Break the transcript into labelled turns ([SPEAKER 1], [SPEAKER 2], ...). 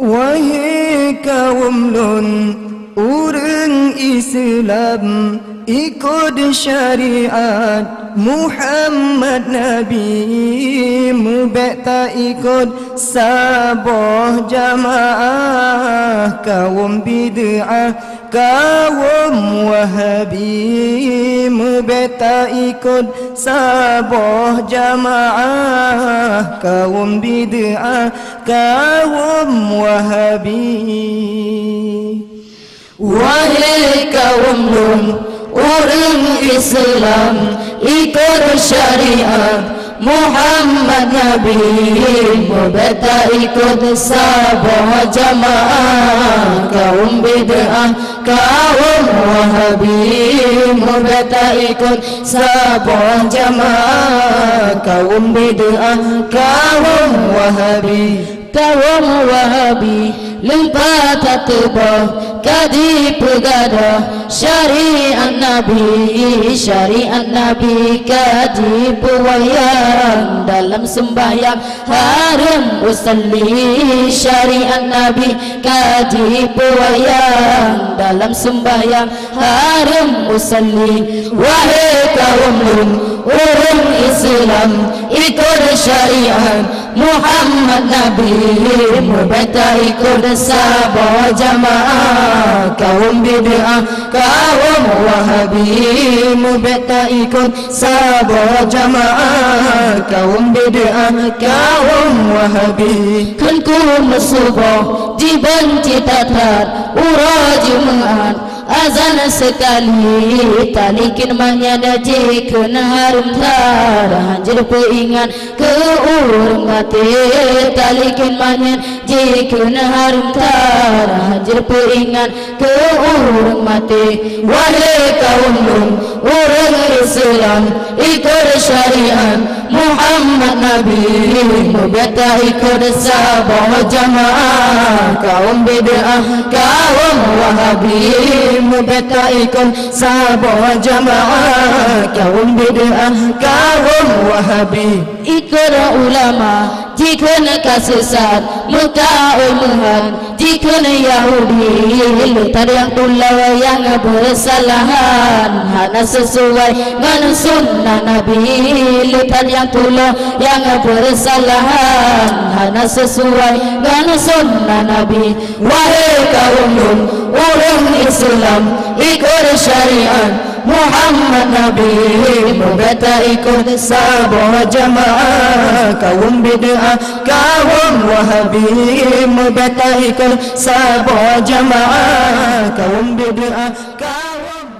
[SPEAKER 1] Wahai kaum lun urang Islam, ikut syariat Muhammad Nabi, mubek tak ikut sabah jamaah. Kaum bid'ah, kaum Wahabi, mubek tak ikut sabah jamaah. Kaum bid'ah, kaum Wahabi.
[SPEAKER 2] Wahai kaum lun orang Islam, ikut syariat Muhammad Nabi, mubeta ikut sabah jamaah. Kaum bid'ah, kaum Wahabi, mubeta ikut sabah jamaah. Kaum bid'ah, kaum Wahabi. Kaum Wahabi lempat tebah kadi pegadah syariat Nabi, syariat Nabi kadi pewayang dalam sembahyang haram usalli. Syariat Nabi kadi pewayang dalam sembahyang haram usalli. Wahai kaum lun orang Islam, ikut syariat Muhammad Nabi, mubeta ikut sabah jamaah. Kaum bid'ah, kaum Wahabi, mubeta ikut sabah jamaah. Kaum bid'ah, kaum Wahabi. Kan ku musubah dibanci tatar ura Jumaat, azan sekali talikin manyada jikun harum tar. Hanjir peingat ke urang mati, talikin manyad jikun harum tar. Hanjir peingat ke urang mati. Wahai kaum lun orang Islam, ikut syariat Muhammad Nabi, mubeta ikut sabah jamaah. Kaum bid'ah, kaum Wahabi, mubeta ikut sabah jamaah. Kaum bid'ah, kaum Wahabi. Ikut ulama jika kasesat muka umuhan, jika Yahudi lutar yang tulau yang bersalahan. Hana sesuai dengan sunnah Nabi, lutar yang tulau yang bersalahan. Hana sesuai dengan sunnah Nabi. Wahai kaum lun orang Islam, ikut syariat Muhammad Nabi, mubeta ikut sabah jamaah. Kaum bid'ah, kaum Wahabi, mubeta ikut sabah jamaah. Kaum bid'ah, kaum